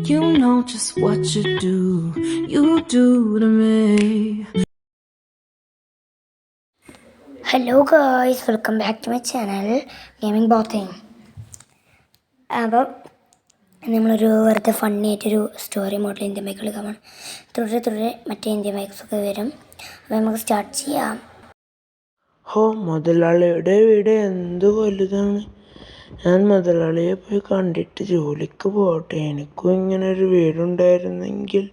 You know just what you do to me. Hello guys, welcome back to my channel gaming ബോത്തിങ്. അപ്പം നമ്മളൊരു വെറുതെ funny ആയിട്ടൊരു story model Indian bike കളിക്കാൻ പോകണം. തുടരെ മറ്റേ ഇന്ത്യൻ ബൈക്സൊക്കെ വരും. അപ്പോൾ നമുക്ക് സ്റ്റാർട്ട് ചെയ്യാം. മുതലാളിയുടെ വീട് എന്ത് വലുതാണ്. ഞാൻ മുതലാളിയെ പോയി കണ്ടിട്ട് ജോലിക്ക് പോകട്ടെ. എനിക്കും ഇങ്ങനെ ഒരു വീടുണ്ടായിരുന്നെങ്കിൽ.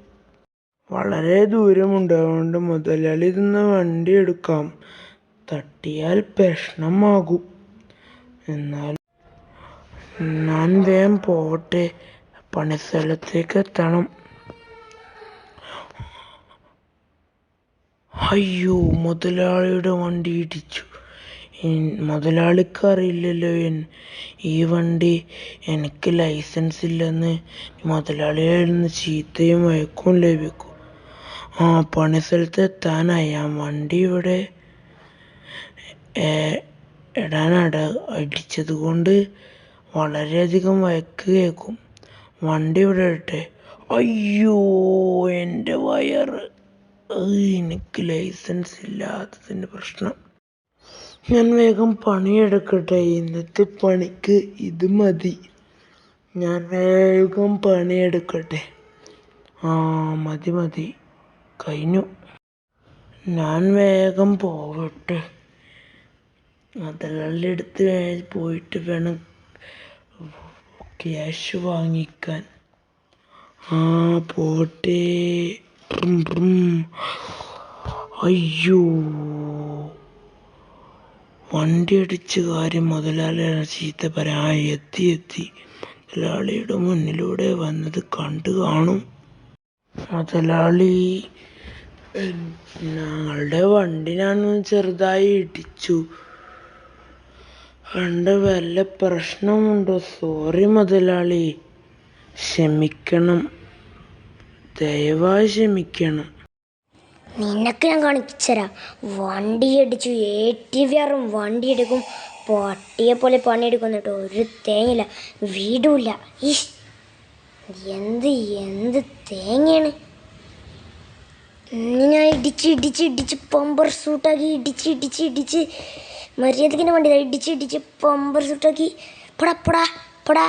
വളരെ ദൂരമുണ്ട്, അതുകൊണ്ട് മുതലാളി ഇന്ന് വണ്ടി എടുക്കാം. തട്ടിയാൽ പ്രശ്നമാകും. എന്നാൽ ഞാൻ വേഗം പോകട്ടെ, പണിസ്ഥലത്തേക്ക് എത്തണം. അയ്യോ, മുതലാളിയുടെ വണ്ടി ഇടിച്ചു. മുതലാളിക്ക് അറിയില്ലല്ലോ ഈ വണ്ടി എനിക്ക് ലൈസൻസ് ഇല്ലെന്ന്. മുതലാളിയിൽ നിന്ന് ചീത്തയും വഴക്കും ലഭിക്കും. പണിസ്ഥലത്ത് എത്താനായി. ആ വണ്ടി ഇവിടെ അടിച്ചത് കൊണ്ട് വളരെയധികം വഴക്ക് കേൾക്കും. വണ്ടി ഇവിടെ ഇട്ടെ. അയ്യോ, എൻ്റെ വയറ്. എനിക്ക് ലൈസൻസ് ഇല്ലാത്തതിൻ്റെ പ്രശ്നം. ഞാൻ വേഗം പണിയെടുക്കട്ടെ. ഇന്നത്തെ പണിക്ക് ഇത് മതി. ഞാൻ വേഗം പണിയെടുക്കട്ടെ. മതി കഴിഞ്ഞു. ഞാൻ വേഗം പോകട്ടെ. മുതലാളിയുടെ അടുത്ത് പോയിട്ട് വേണം ക്യാഷ് വാങ്ങിക്കാൻ. പോട്ടെ. അയ്യോ, വണ്ടി അടിച്ച കാര്യം മുതലാളിയാണ് ചീത്ത പറയാൻ. എത്തി. മുതലാളിയുടെ മുന്നിലൂടെ വന്നത് കണ്ടു കാണും. മുതലാളി, ഞങ്ങളുടെ വണ്ടി ഞാൻ ചെറുതായി ഇടിച്ചു. വല്ല പ്രശ്നമുണ്ടോ? സോറി മുതലാളി, ക്ഷമിക്കണം, ദയവായി ക്ഷമിക്കണം. നിനക്ക് ഞാൻ കാണിച്ചുതരാം. വണ്ടി അടിച്ചു. ATVR വണ്ടി എടുക്കും. പട്ടിയെ പോലെ പണിയെടുക്കും. കേട്ടോ, ഒരു തേങ്ങയില്ല, വീടുമില്ല. എന്ത് തേങ്ങയാണ്. ഞാൻ ഇടിച്ച് പമ്പർ സൂട്ടാക്കി. ഇടിച്ച് മര്യാദക്കിൻ്റെ വണ്ടി ഇടിച്ച് പമ്പർ സൂട്ടാക്കി. പൊടാ.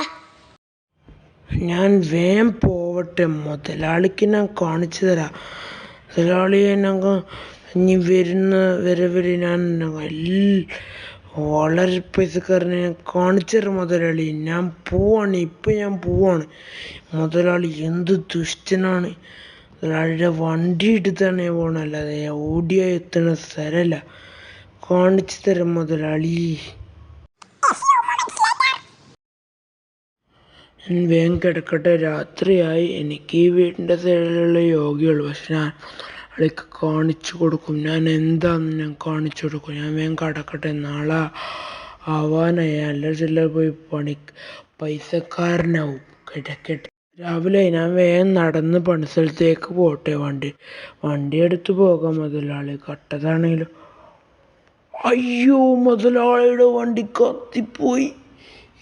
ഞാൻ വേഗം പോവട്ടെ. മുതലാളിക്ക് ഞാൻ കാണിച്ചു തരാം. മുതലാളിയെ ഞങ്ങൾ ഇനി വരുന്ന വരവരെ ഞാൻ വളരെ പൈസക്കാരനെ ഞാൻ കാണിച്ചു തരാം. മുതലാളി, ഞാൻ പോവാണ്. മുതലാളി എന്ത് ദുഷ്ടനാണ്. മുതലാളിയുടെ വണ്ടി എടുത്താണ് പോകണല്ലാതെ ഓടിയാ എത്തണ സ്ഥലമല്ല. കാണിച്ചു തരാം മുതലാളി. ഞാൻ വേഗം കിടക്കട്ടെ, രാത്രിയായി. എനിക്ക് ഈ വീടിൻ്റെ സൈഡിലുള്ള യോഗയുള്ളൂ. പക്ഷെ ഞാൻ അയാൾക്ക് കാണിച്ചു കൊടുക്കും. ഞാൻ എന്താണെന്ന് കാണിച്ചു കൊടുക്കും. ഞാൻ വേഗം കിടക്കട്ടെ, നാളെ ആവാനായി. ചില്ലറ പോയി പൈസക്കാരനാവും. കിടക്കട്ടെ. രാവിലെ ഞാൻ വേഗം നടന്ന് പണിസ്ഥലത്തേക്ക് പോട്ടെ. വണ്ടി എടുത്ത് പോകാം. മുതലാളി കട്ടതാണെങ്കിലും. അയ്യോ, മുതലാളിയുടെ വണ്ടി കത്തിപ്പോയി.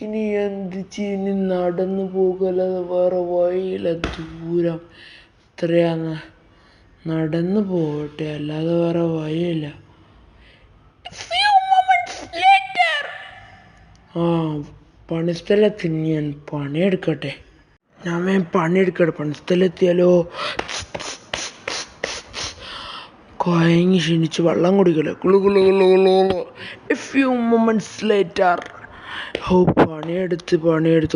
ഇനി എന്ത് ചെയ്യും? നടന്നു പോകല്ലാതെ വേറെ വഴിയില്ല. ദൂരം എത്രയാന്ന്. നടന്നു പോകട്ടെ, അല്ലാതെ വേറെ വഴിയില്ല. പണിസ്ഥലത്തിന് ഞാൻ പണിയെടുക്കട്ടെ. പണിസ്ഥലത്തിയാലോ. കൊയങ്ങി ക്ഷീണിച്ച് വെള്ളം കുടിക്കല്ലേ. പണിയെടുത്ത്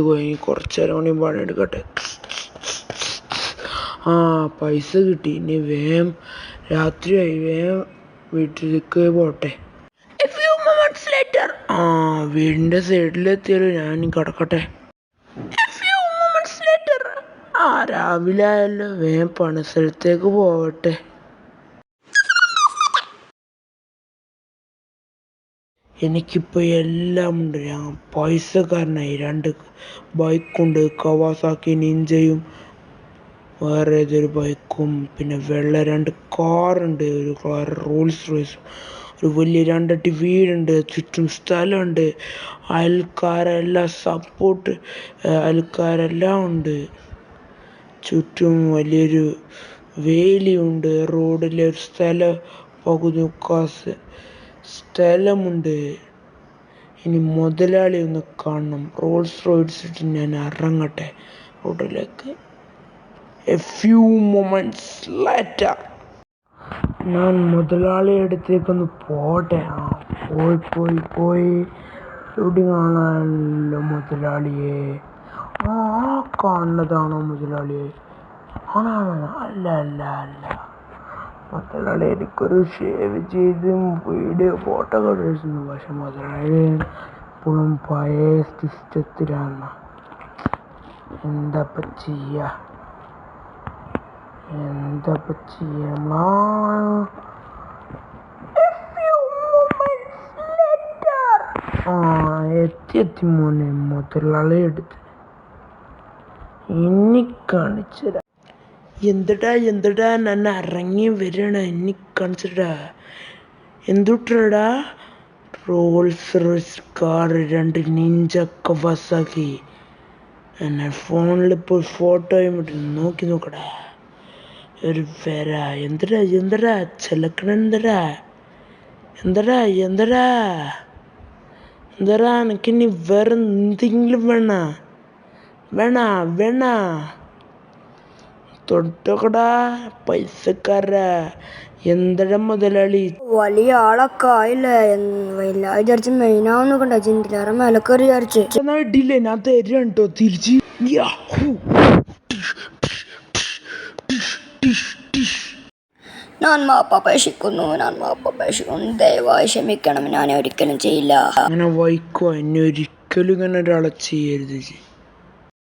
കൊയങ്ങി. കുറച്ച് നേരം കൂടി പണിയെടുക്കട്ടെ. പൈസ കിട്ടി. ഇനി വേഗം രാത്രിയായി. വേഗം വീട്ടിലേക്ക് പോട്ടെ. വീടിൻ്റെ സൈഡിലെത്തിയാലോ. ഞാൻ കിടക്കട്ടെ. രാവിലെ ആയല്ലോ. വേഗം പണിസ്ഥലത്തേക്ക് പോവട്ടെ. എനിക്കിപ്പോൾ എല്ലാം ഉണ്ട്. ഞാൻ പൈസക്കാരനായി. 2 ബൈക്കുണ്ട്. കവാസാക്കി നിഞ്ചയും വേറെ ഏതൊരു ബൈക്കും, പിന്നെ വെള്ള 2 കാറുണ്ട്. ഒരു കാർ റോൾസ് റോയ്സും, ഒരു വലിയ 2 വീടുണ്ട്. ചുറ്റും സ്ഥലമുണ്ട്. അയൽക്കാരെല്ലാം ഉണ്ട്. ചുറ്റും വലിയൊരു വേലിയുണ്ട്. റോഡിലെ ഒരു പകുതി സ്ഥലമുണ്ട്. ഇനി മുതലാളി ഒന്ന് കാണണം. റോൾസ് റോയ്സ് ഇട്ട് ഞാൻ ഇറങ്ങട്ടെ റോഡിലേക്ക്. A few moments later. ഞാൻ മുതലാളിയുടെ അടുത്തേക്കൊന്ന് പോട്ടെ. പോയി ഇവിടെ കാണാനല്ലോ മുതലാളിയെ. കാണുന്നതാണോ മുതലാളിയെ? അല്ല മുതലാളി എനിക്കൊരു ഷേവ് ചെയ്ത് വീഡിയോ ഫോട്ടോ ഒക്കെ എടുക്കുന്നു. പക്ഷെ മുതലാളി ഇപ്പോഴും പഴയ സിസ്റ്റത്തിലാണ്. എന്താ ചെയ്യാ? എത്തി മോനെ മുതലാളി എടുത്ത് ഇനി കാണിച്ചടാ. എന്തടാ ഞാൻ ഇറങ്ങി വരണ. ഇനി കാണിച്ചടാ. എന്തുട്ടാ? Rolls Royce car, 2 Ninja Kawasaki. എന്നെ ഫോണിലിപ്പോൾ ഫോട്ടോയും ഇട്ട് നോക്കടാ. ഒരു വര. എന്തടാ ചെലക്കണ? എന്തടാ എനിക്കിനി വേറെ എന്തെങ്കിലും വേണ തൊട്ടോക്കടാ പൈസക്കാരാ. എന്തടാ മുതലാളി? വലിയ ആളൊക്കെ ആയില്ലേ? വിചാരിച്ച് മെയിനാവും നോക്കണ്ട. ചിന്തിലാറ മേലക്കറി വിചാരിച്ച് ഇടില്ലേ? ഞാൻ തരാം കേട്ടോ തിരിച്ച്. ഞാൻ മാപ്പപേക്ഷിക്കുന്നു. ദയവായി ക്ഷമിക്കണം. ഞാൻ ഒരിക്കലും ചെയ്യില്ല. അങ്ങനെ വൈക്കോ. എന്നെ ഒരിക്കലും ഇങ്ങനെ ഒരാളെ ചെയ്യരുത്.